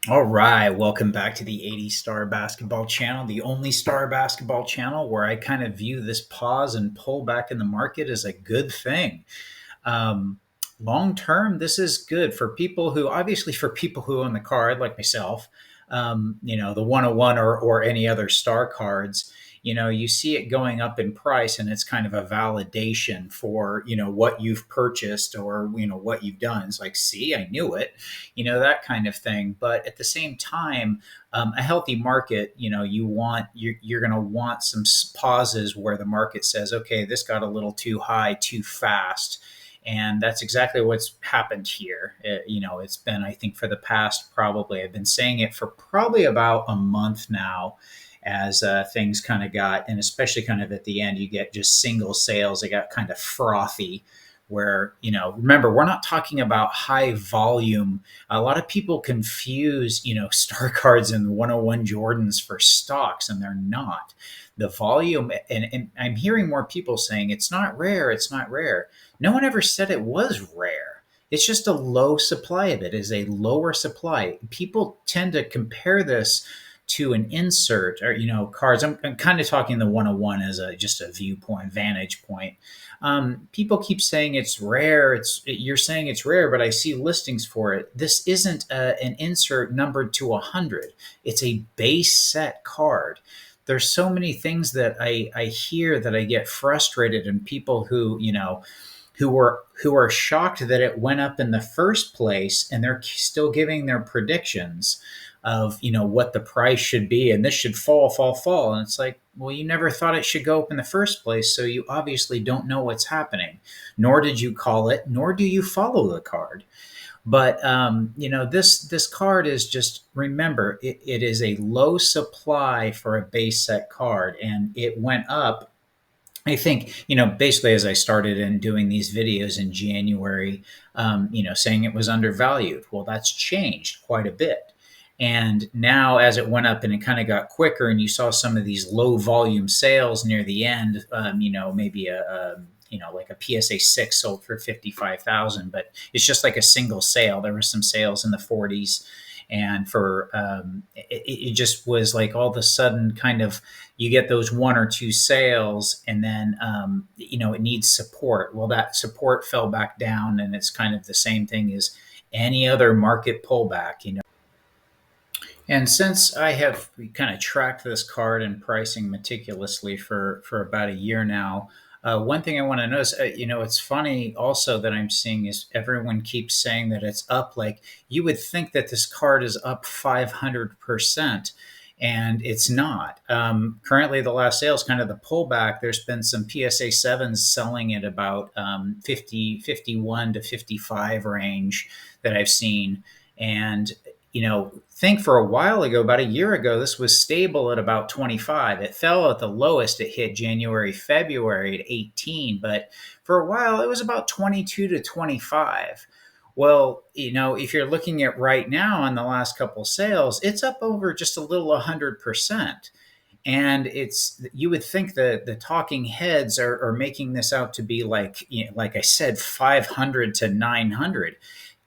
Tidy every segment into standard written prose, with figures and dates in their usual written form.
All right, welcome back to the 80 Star Basketball Channel, the only star basketball channel where I kind of view this pause and pull back in the market as a good thing. Um, Long term, this is good for people who, obviously, for people who own the card, like myself, the 101 or any other star cards. You see it going up in price, and it's kind of a validation for what you've purchased or what you've done. It's like, see, I knew it, that kind of thing. But at the same time, a healthy market, you're going to want some pauses where the market says, okay, this got a little too high too fast, and that's exactly what's happened here. It's been, I think, for the past, probably, I've been saying it for probably about a month now, as things kind of got, and especially kind of at the end, you get just single sales. They got kind of frothy, where, remember, we're not talking about high volume. A lot of people confuse, star cards and 101 Jordans for stocks, and they're not. The volume, and I'm hearing more people saying it's not rare, it's not rare. No one ever said it was rare. It's just a low supply of it, is a lower supply. People tend to compare this to an insert or, cards. I'm kind of talking the 101 as just a viewpoint, vantage point. People keep saying it's rare. You're saying it's rare, but I see listings for it. This isn't an insert numbered to 100. It's a base set card. There's so many things that I hear that I get frustrated, and people who are shocked that it went up in the first place, and they're still giving their predictions of what the price should be, and this should fall, and it's like, well, you never thought it should go up in the first place, so you obviously don't know what's happening, nor did you call it, nor do you follow the card. But this card is just, remember, it is a low supply for a base set card, and it went up. I think, basically, as I started in doing these videos in January, saying it was undervalued. Well, that's changed quite a bit. And now, as it went up and it kind of got quicker, and you saw some of these low volume sales near the end, maybe like a PSA 6 sold for 55,000, but it's just like a single sale. There were some sales in the 40s. And it just was like, all of a sudden, kind of, you get those one or two sales, and then it needs support. Well, that support fell back down, and it's kind of the same thing as any other market pullback. And since I have kind of tracked this card and pricing meticulously for about a year now, one thing I want to notice, it's funny also that I'm seeing is everyone keeps saying that it's up. Like, you would think that this card is up 500%, and it's not. Currently, the last sale is kind of the pullback. There's been some PSA 7s selling at about 50, 51 to 55 range that I've seen. And think for a while ago, about a year ago, this was stable at about 25. It fell at the lowest. It hit January, February at 18, but for a while it was about 22 to 25. Well, if you're looking at right now on the last couple sales, it's up over just a little 100%. And you would think that the talking heads are making this out to be like, like I said, 500 to 900.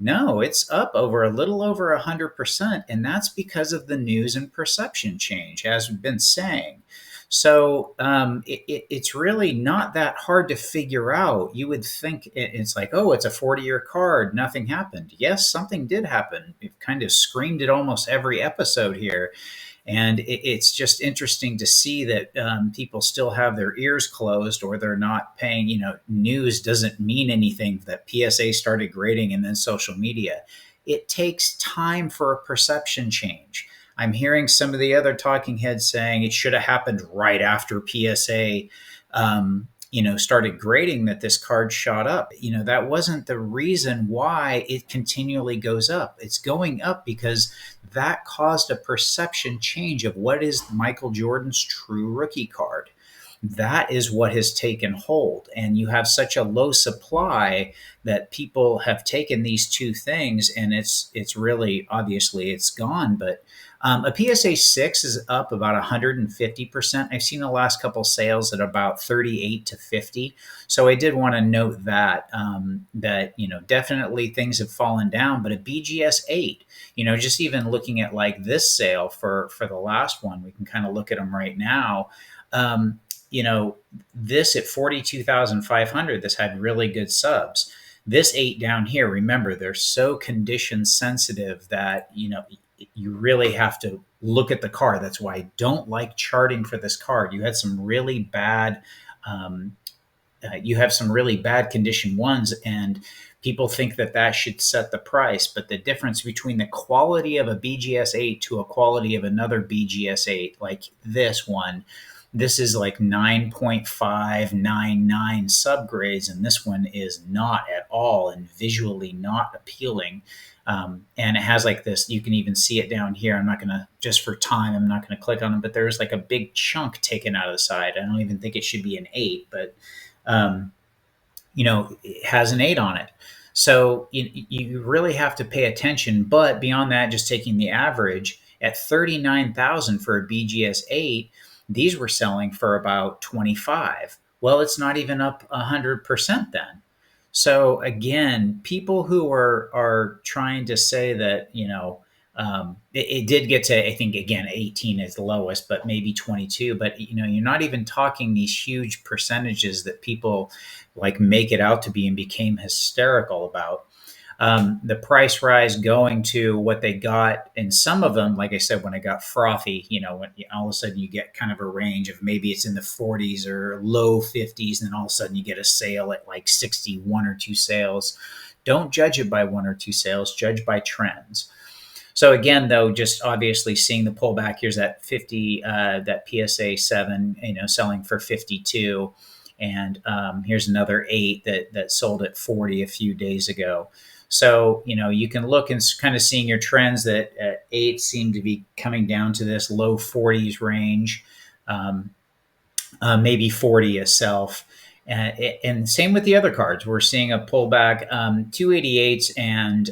No, it's up over a little over 100%, and that's because of the news and perception change, as we've been saying. So it's really not that hard to figure out. You would think it's like, oh, it's a 40-year card, nothing happened. Yes, something did happen. We've kind of screamed it almost every episode here. And it's just interesting to see that people still have their ears closed, or they're not paying. News doesn't mean anything. That PSA started grading, and then social media. It takes time for a perception change. I'm hearing some of the other talking heads saying it should have happened right after PSA started grading, that this card shot up. That wasn't the reason why it continually goes up. It's going up because that caused a perception change of what is Michael Jordan's true rookie card. that is what has taken hold. And you have such a low supply that people have taken these two things, and it's really, obviously it's gone. But a PSA 6 is up about 150%. I've seen the last couple sales at about 38 to 50. So I did want to note that, that, definitely things have fallen down. But a BGS 8, just even looking at like this sale for the last one, we can kind of look at them right now. Um, this at 42,500, this had really good subs. This 8 down here, remember, they're so condition sensitive that, you really have to look at the card. That's why I don't like charting for this card. You had some really bad, um, you have some really bad condition ones, and people think that that should set the price. But the difference between the quality of a BGS 8 to a quality of another BGS 8, like this one, this is like 9.599 subgrades, and this one is not at all and visually not appealing. And it has like this, you can even see it down here. I'm not going to, just for time, I'm not going to click on it, but there's like a big chunk taken out of the side. I don't even think it should be an 8, but um, it has an 8 on it. So you really have to pay attention. But beyond that, just taking the average at 39,000 for a BGS 8, these were selling for about 25. Well, it's not even up 100% then. So again, people who are trying to say that, it did get to, I think, again, 18 is the lowest, but maybe 22. But you're not even talking these huge percentages that people like make it out to be and became hysterical about. The price rise going to what they got, and some of them, like I said, when it got frothy, when all of a sudden you get kind of a range of maybe it's in the 40s or low 50s, and then all of a sudden you get a sale at like 61 or two sales. Don't judge it by one or two sales, judge by trends. So again, though, just obviously seeing the pullback, here's that 50, that PSA 7, selling for 52. And here's another 8 that sold at 40 a few days ago. So, you can look and kind of seeing your trends that 8 seem to be coming down to this low 40s range, maybe 40 itself. And same with the other cards. We're seeing a pullback, 288s, and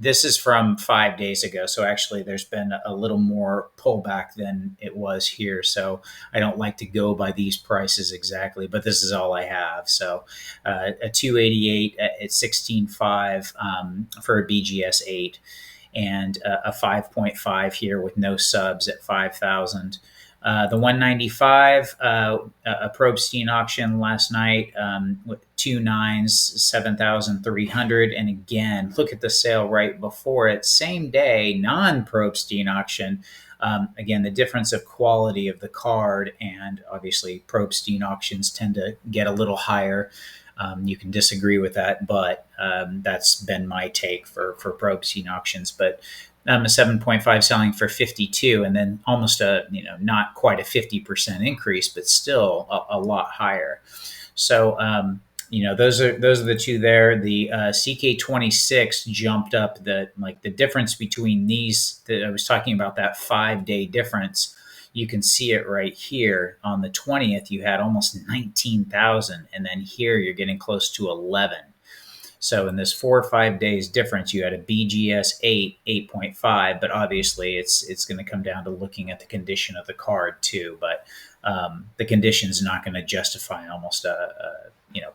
this is from 5 days ago. So actually, there's been a little more pullback than it was here. So I don't like to go by these prices exactly, but this is all I have. So a 288 at 16.5 for a BGS 8, and a 5.5 here with no subs at 5,000. The 195, a Probstein auction last night, with 2 9s, 7,300. And again, look at the sale right before it, same day, non-Probstein auction. Again, the difference of quality of the card, and obviously Probstein auctions tend to get a little higher. You can disagree with that, but that's been my take for Probstein auctions. But a 7.5 selling for 52, and then almost not quite a 50% increase, but still a lot higher. So, those are the two there. The CK26 jumped up. The difference between these, that I was talking about, that 5-day difference. You can see it right here. On the 20th, you had almost 19,000, and then here you're getting close to 11. So in this 4 or 5 days difference, you had a BGS 8, 8.5, but obviously it's going to come down to looking at the condition of the card too. But the condition is not going to justify almost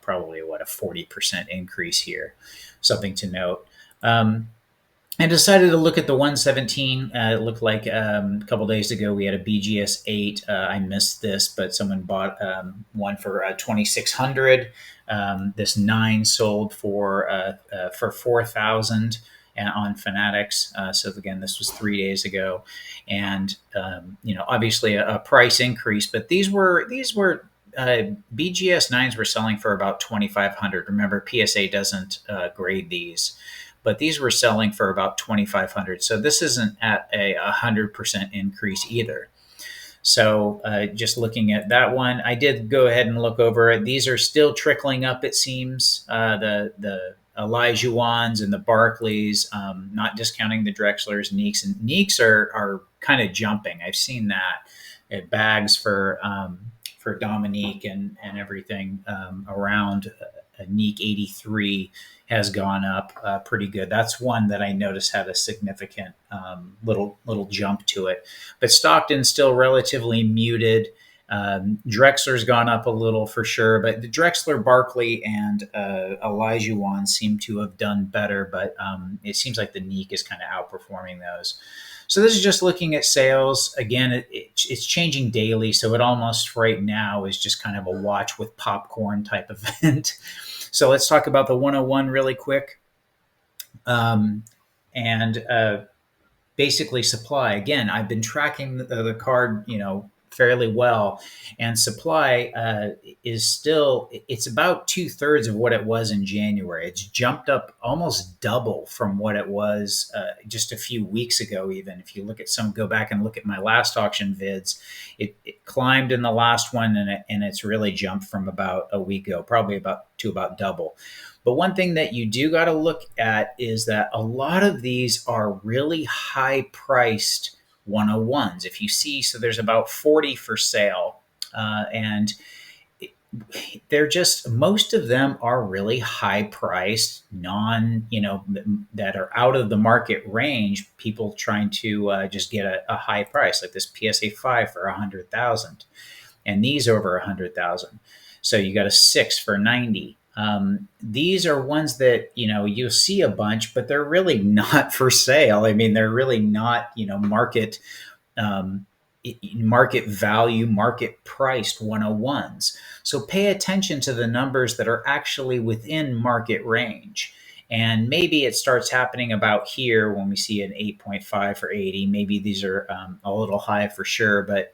probably a 40% increase here. Something to note. I decided to look at the 117. It looked like a couple days ago we had a BGS 8. I missed this, but someone bought one for 2,600. This 9 sold for 4,000 on Fanatics. So again, this was 3 days ago, and obviously a price increase. But these were BGS 9s were selling for about 2,500. Remember, PSA doesn't grade these, but these were selling for about 2,500. So this isn't at a 100% increase either. So just looking at that one, I did go ahead and look over it. These are still trickling up, it seems. The Elijah Wands and the Barclays, not discounting the Drexlers, Neeks. And Neeks are kind of jumping. I've seen that at bags for for Dominique and everything around a Neek 83 has gone up pretty good. That's one that I noticed had a significant little jump to it. But Stockton's still relatively muted. Drexler's gone up a little for sure, but the Drexler, Barkley, and Elijah Wan seem to have done better. But it seems like the Neek is kind of outperforming those. So this is just looking at sales. Again, it's changing daily, so it almost right now is just kind of a watch with popcorn type event. So let's talk about the 101 really quick. And basically supply. Again, I've been tracking the card, fairly well, and supply is still, it's about 2/3 of what it was in January. It's jumped up almost double from what it was just a few weeks ago. Even if you go back and look at my last auction vids, it climbed in the last one, and it's really jumped from about a week ago, probably about double. But one thing that you do got to look at is that a lot of these are really high priced 101s. If you see, so there's about 40 for sale, and they're just, most of them are really high priced, that are out of the market range. People trying to just get a high price, like this PSA 5 for 100,000, and these over 100,000. So you got a 6 for 90. These are ones that, you'll see a bunch, but they're really not for sale. I mean, they're really not, market value, market priced 101s. So pay attention to the numbers that are actually within market range. And maybe it starts happening about here when we see an 8.5 for 80. Maybe these are a little high for sure, but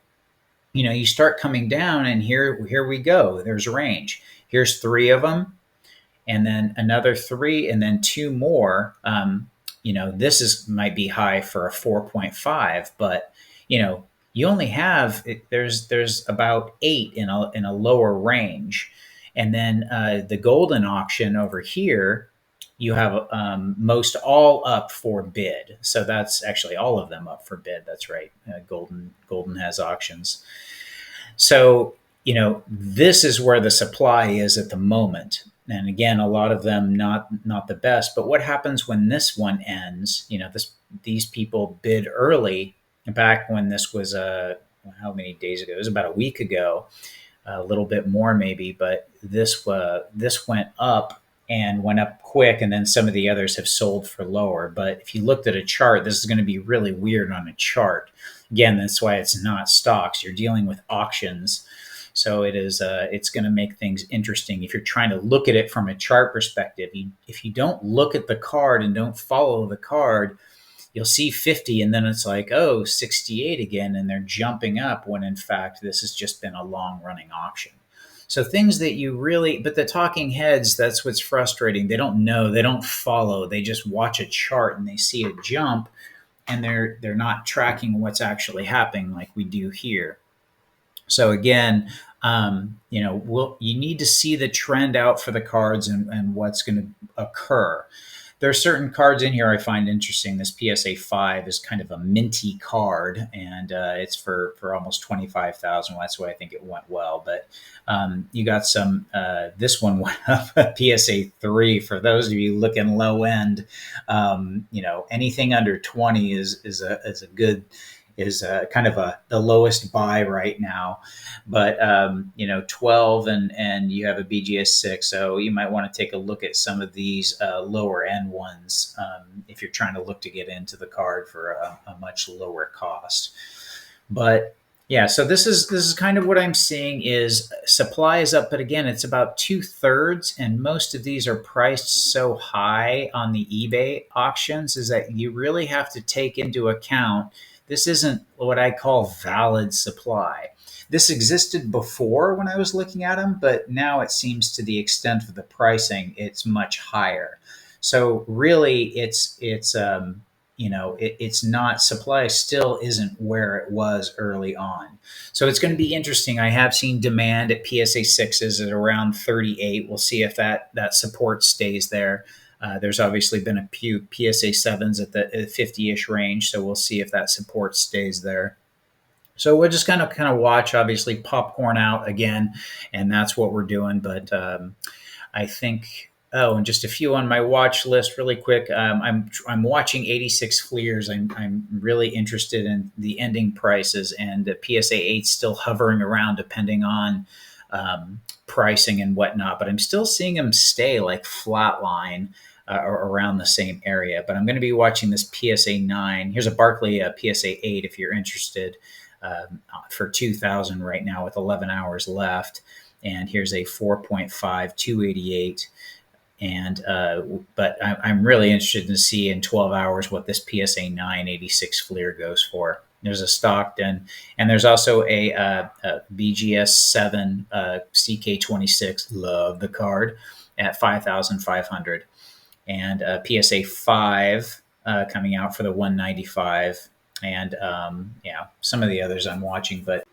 you start coming down, and here we go. There's range. Here's 3 of them, and then another 3, and then 2 more. This might be high for a 4.5, but you only have, there's about 8 in a lower range, and then the golden auction over here, you have most all up for bid. So that's actually all of them up for bid. That's right. Golden has auctions. So, this is where the supply is at the moment. And again, a lot of them not the best. But what happens when this one ends? These people bid early back when this was how many days ago? It was about a week ago, a little bit more maybe. But this went up and went up quick, and then some of the others have sold for lower. But if you looked at a chart, this is going to be really weird on a chart. Again, that's why it's not stocks. You're dealing with auctions. So it's going to make things interesting. If you're trying to look at it from a chart perspective, if you don't look at the card and don't follow the card, you'll see 50, and then it's like, 68 again, and they're jumping up, when in fact, this has just been a long running auction. So things that but the talking heads, that's what's frustrating. They don't know, they don't follow, they just watch a chart and they see a jump, and they're not tracking what's actually happening like we do here. So again, you need to see the trend out for the cards and what's going to occur. There are certain cards in here I find interesting. This PSA 5 is kind of a minty card, and it's for almost 25,000. That's why I think it went well. But you got some. This one went up PSA 3. For those of you looking low end, anything under 20 is a good. Is kind of the lowest buy right now, but 12 and you have a BGS 6, so you might want to take a look at some of these lower end ones if you're trying to look to get into the card for a much lower cost. But yeah, so this is kind of what I'm seeing is supply is up, but again, it's about 2/3, and most of these are priced so high on the eBay auctions is that you really have to take into account this isn't what I call valid supply. This existed before when I was looking at them, but now it seems to the extent of the pricing, it's much higher. So really, it's not, supply still isn't where it was early on. So it's going to be interesting. I have seen demand at PSA 6s at around 38. We'll see if that support stays there. There's obviously been a few PSA 7s at the 50-ish range, so we'll see if that support stays there. So we're just kind of watch, obviously popcorn out again, and that's what we're doing. But I think. Oh, and just a few on my watch list, really quick. I'm watching 86 Fleers. I'm really interested in the ending prices, and the PSA 8 still hovering around, depending on pricing and whatnot. But I'm still seeing them stay like flatline or around the same area. But I'm going to be watching this PSA 9. Here's a Barkley PSA 8 if you're interested, for 2,000 right now with 11 hours left. And here's a 4.5 288. And but I'm really interested to see in 12 hours what this PSA 986 Fleer goes for. There's a Stockton, and there's also a BGS 7 CK26. Love the card at 5,500, and PSA 5 coming out for the 195, and yeah, some of the others I'm watching. But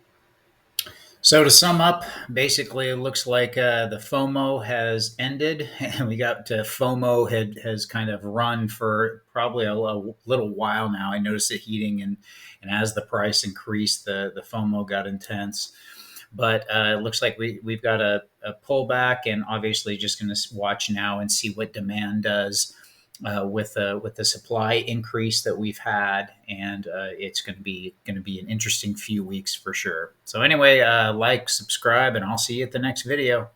so to sum up, basically, it looks like the FOMO has ended, and we got FOMO has kind of run for probably a little while now. I noticed it heating, and as the price increased, the FOMO got intense. But it looks like we've got a pullback, and obviously just going to watch now and see what demand does with the supply increase that we've had, and it's going to be an interesting few weeks for sure. So anyway, like, subscribe, and I'll see you at the next video.